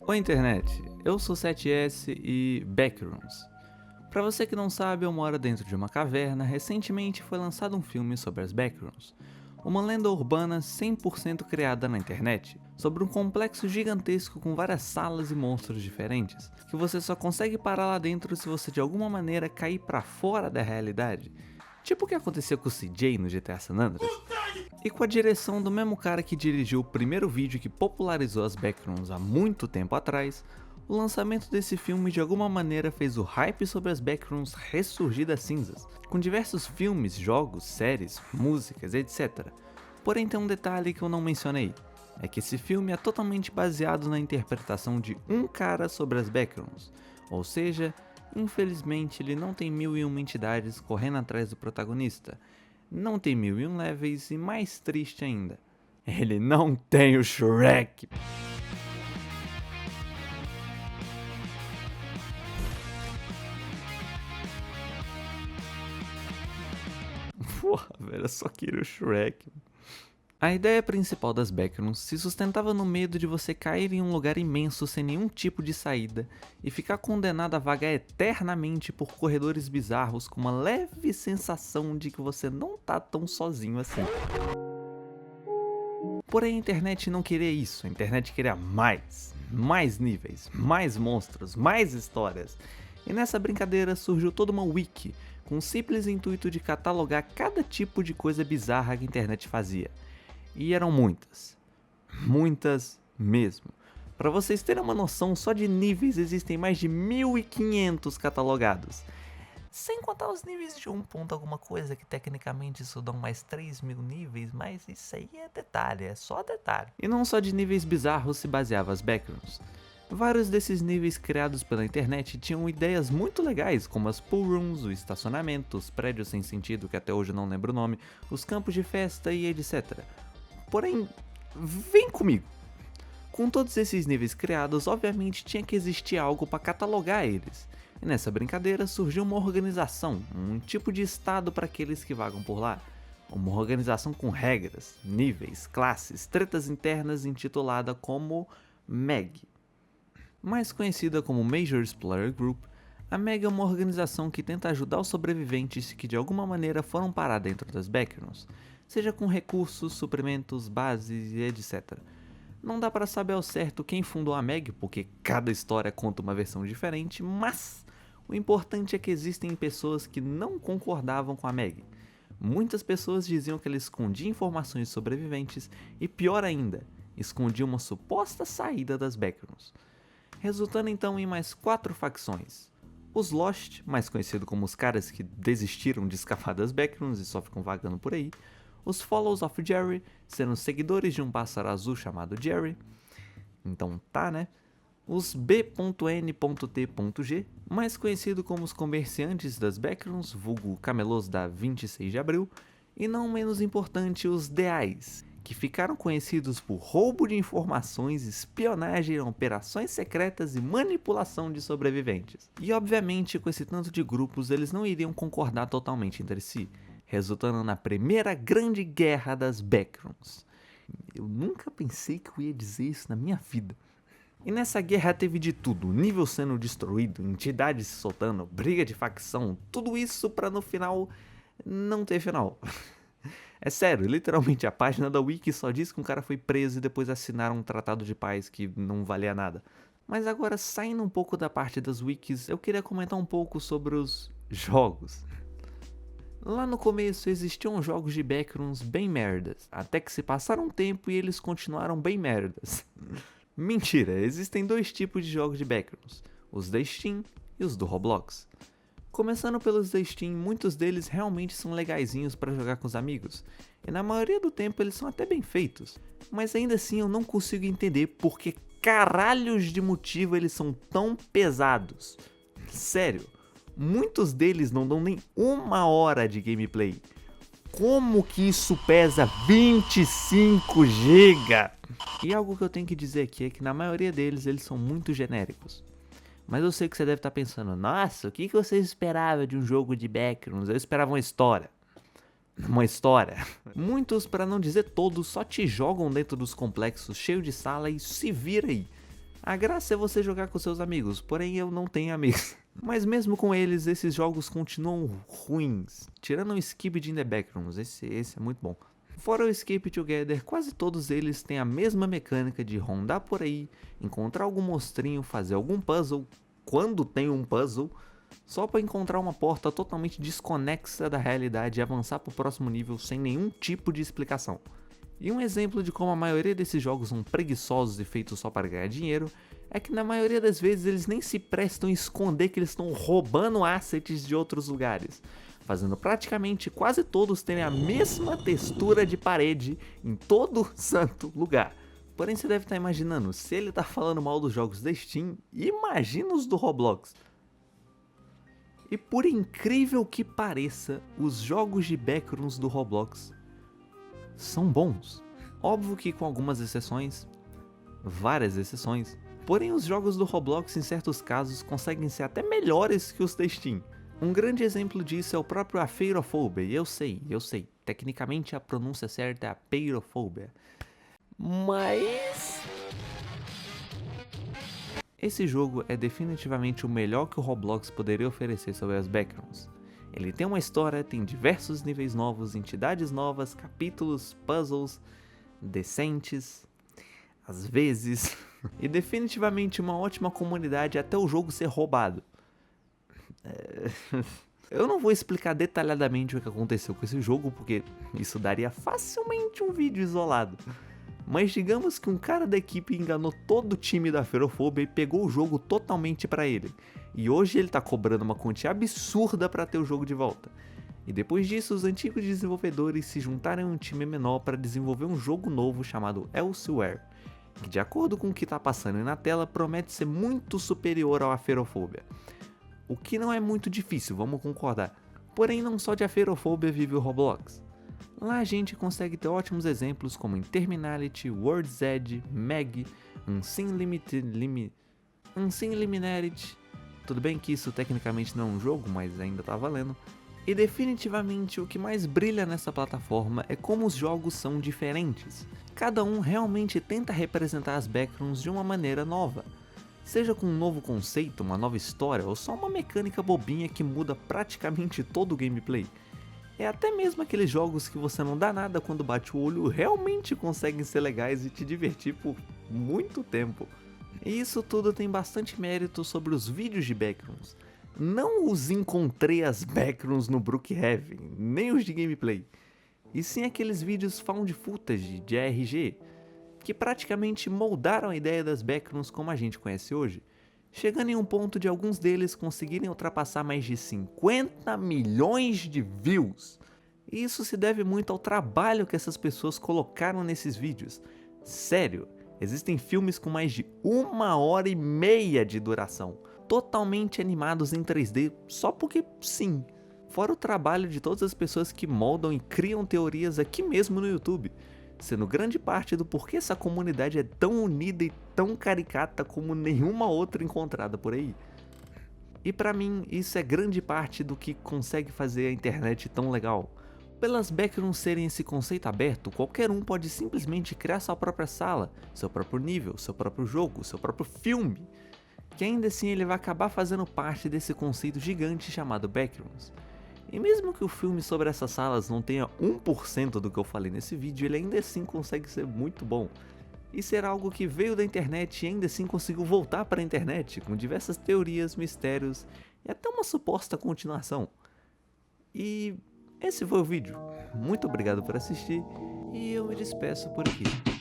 Oi internet, eu sou 7S e Backrooms. Pra você que não sabe, eu moro dentro de uma caverna. Recentemente foi lançado um filme sobre as Backrooms, uma lenda urbana 100% criada na internet, sobre um complexo gigantesco com várias salas e monstros diferentes, que você só consegue parar lá dentro se você de alguma maneira cair pra fora da realidade. Tipo o que aconteceu com o CJ no GTA San Andreas. E com a direção do mesmo cara que dirigiu o primeiro vídeo que popularizou as Backrooms há muito tempo atrás, o lançamento desse filme de alguma maneira fez o hype sobre as Backrooms ressurgir das cinzas, com diversos filmes, jogos, séries, músicas, etc. Porém tem um detalhe que eu não mencionei, é que esse filme é totalmente baseado na interpretação de um cara sobre as Backrooms, ou seja, infelizmente ele não tem 1001 entidades correndo atrás do protagonista, não tem 1001 levels e mais triste ainda, ele não tem o Shrek. Porra, velho, eu só queria o Shrek. A ideia principal das Backrooms se sustentava no medo de você cair em um lugar imenso sem nenhum tipo de saída e ficar condenado a vagar eternamente por corredores bizarros com uma leve sensação de que você não tá tão sozinho assim. Porém a internet não queria isso, a internet queria mais níveis, mais monstros, mais histórias. E nessa brincadeira surgiu toda uma wiki, com o simples intuito de catalogar cada tipo de coisa bizarra que a internet fazia. E eram muitas mesmo. Para vocês terem uma noção, só de níveis existem mais de 1500 catalogados. Sem contar os níveis de 1 ponto alguma coisa, que tecnicamente isso dão mais 3000 níveis, mas isso aí é detalhe, é só detalhe. E não só de níveis bizarros se baseava as Backrooms. Vários desses níveis criados pela internet tinham ideias muito legais, como as pool rooms, o estacionamento, os prédios sem sentido, que até hoje eu não lembro o nome, os campos de festa e etc. Porém, vem comigo. Com todos esses níveis criados, obviamente tinha que existir algo para catalogar eles. E nessa brincadeira surgiu uma organização, um tipo de estado para aqueles que vagam por lá. Uma organização com regras, níveis, classes, tretas internas intitulada como MEG. Mais conhecida como Major Explorer Group, a MEG é uma organização que tenta ajudar os sobreviventes que de alguma maneira foram parar dentro das Backrooms, seja com recursos, suprimentos, bases e etc. Não dá para saber ao certo quem fundou a MEG, porque cada história conta uma versão diferente, mas o importante é que existem pessoas que não concordavam com a MEG. Muitas pessoas diziam que ela escondia informações sobreviventes e, pior ainda, escondia uma suposta saída das Backrooms, resultando então em mais 4 facções. Os Lost, mais conhecidos como os caras que desistiram de escapar das Backrooms e só ficam vagando por aí. Os Follows of Jerry, sendo seguidores de um pássaro azul chamado Jerry. Então tá, né? Os B.N.T.G, mais conhecido como os comerciantes das Backrooms, vulgo camelôs da 26 de abril. E não menos importante, os DAs, que ficaram conhecidos por roubo de informações, espionagem, operações secretas e manipulação de sobreviventes. E obviamente com esse tanto de grupos eles não iriam concordar totalmente entre si, resultando na primeira grande guerra das Backrooms. Eu nunca pensei que eu ia dizer isso na minha vida. E nessa guerra teve de tudo, nível sendo destruído, entidades se soltando, briga de facção, tudo isso pra no final não ter final. É sério, literalmente a página da Wiki só diz que um cara foi preso e depois assinaram um tratado de paz que não valia nada. Mas agora, saindo um pouco da parte das wikis, eu queria comentar um pouco sobre os jogos. Lá no começo existiam jogos de Backrooms bem merdas, até que se passaram um tempo e eles continuaram bem merdas. Mentira, existem 2 tipos de jogos de Backrooms, os da Steam e os do Roblox. Começando pelos da Steam, muitos deles realmente são legaizinhos para jogar com os amigos, e na maioria do tempo eles são até bem feitos, mas ainda assim eu não consigo entender por que caralhos de motivo eles são tão pesados. Sério, muitos deles não dão nem 1 hora de gameplay. Como que isso pesa 25 GB? E algo que eu tenho que dizer aqui é que na maioria deles eles são muito genéricos. Mas eu sei que você deve estar pensando, nossa, o que você esperava de um jogo de Backrooms? Eu esperava uma história. Uma história. Muitos, para não dizer todos, só te jogam dentro dos complexos cheio de sala e se vira aí. A graça é você jogar com seus amigos, porém eu não tenho amigos. Mas mesmo com eles, esses jogos continuam ruins. Tirando o Skibidi in the Backrooms, esse é muito bom. Fora o Escape Together, quase todos eles têm a mesma mecânica de rondar por aí, encontrar algum monstrinho, fazer algum puzzle, quando tem um puzzle, só para encontrar uma porta totalmente desconexa da realidade e avançar para o próximo nível sem nenhum tipo de explicação. E um exemplo de como a maioria desses jogos são preguiçosos e feitos só para ganhar dinheiro, é que na maioria das vezes eles nem se prestam a esconder que eles estão roubando assets de outros lugares, fazendo praticamente quase todos terem a mesma textura de parede em todo santo lugar. Porém você deve estar imaginando, se ele está falando mal dos jogos da Steam, imagina os do Roblox. E por incrível que pareça, os jogos de Backrooms do Roblox são bons. Óbvio que com algumas exceções, várias exceções, porém os jogos do Roblox em certos casos conseguem ser até melhores que os da Steam. Um grande exemplo disso é o próprio Apeirophobia, e eu sei, tecnicamente a pronúncia certa é Apeirophobia, mas esse jogo é definitivamente o melhor que o Roblox poderia oferecer sobre as Backrooms. Ele tem uma história, tem diversos níveis novos, entidades novas, capítulos, puzzles decentes, às vezes, e definitivamente uma ótima comunidade até o jogo ser roubado. Eu não vou explicar detalhadamente o que aconteceu com esse jogo, porque isso daria facilmente um vídeo isolado. Mas digamos que um cara da equipe enganou todo o time da Apeirophobia e pegou o jogo totalmente pra ele. E hoje ele tá cobrando uma quantia absurda pra ter o jogo de volta. E depois disso, os antigos desenvolvedores se juntaram em um time menor para desenvolver um jogo novo chamado Elsewhere, que de acordo com o que tá passando aí na tela, promete ser muito superior ao Apeirophobia. O que não é muito difícil, vamos concordar. Porém, não só de Apeirophobia vive o Roblox. Lá a gente consegue ter ótimos exemplos como Interminality, World's Edge, Meg, Unseen Liminarity. Tudo bem que isso tecnicamente não é um jogo, mas ainda tá valendo. E definitivamente o que mais brilha nessa plataforma é como os jogos são diferentes. Cada um realmente tenta representar as Backrooms de uma maneira nova. Seja com um novo conceito, uma nova história ou só uma mecânica bobinha que muda praticamente todo o gameplay. É até mesmo aqueles jogos que você não dá nada quando bate o olho realmente conseguem ser legais e te divertir por muito tempo. E isso tudo tem bastante mérito sobre os vídeos de Backrooms. Não os encontrei as Backrooms no Brookhaven, nem os de gameplay. E sim aqueles vídeos found footage de ARG, que praticamente moldaram a ideia das Backrooms como a gente conhece hoje, chegando em um ponto de alguns deles conseguirem ultrapassar mais de 50 milhões de views. E isso se deve muito ao trabalho que essas pessoas colocaram nesses vídeos. Sério, existem filmes com mais de 1h30 de duração, totalmente animados em 3D só porque sim. Fora o trabalho de todas as pessoas que moldam e criam teorias aqui mesmo no YouTube, sendo grande parte do porquê essa comunidade é tão unida e tão caricata como nenhuma outra encontrada por aí. E pra mim, isso é grande parte do que consegue fazer a internet tão legal. Pelas Backrooms serem esse conceito aberto, qualquer um pode simplesmente criar sua própria sala, seu próprio nível, seu próprio jogo, seu próprio filme, que ainda assim ele vai acabar fazendo parte desse conceito gigante chamado Backrooms. E mesmo que o filme sobre essas salas não tenha 1% do que eu falei nesse vídeo, ele ainda assim consegue ser muito bom. E ser algo que veio da internet e ainda assim conseguiu voltar para a internet, com diversas teorias, mistérios e até uma suposta continuação. E esse foi o vídeo. Muito obrigado por assistir e eu me despeço por aqui.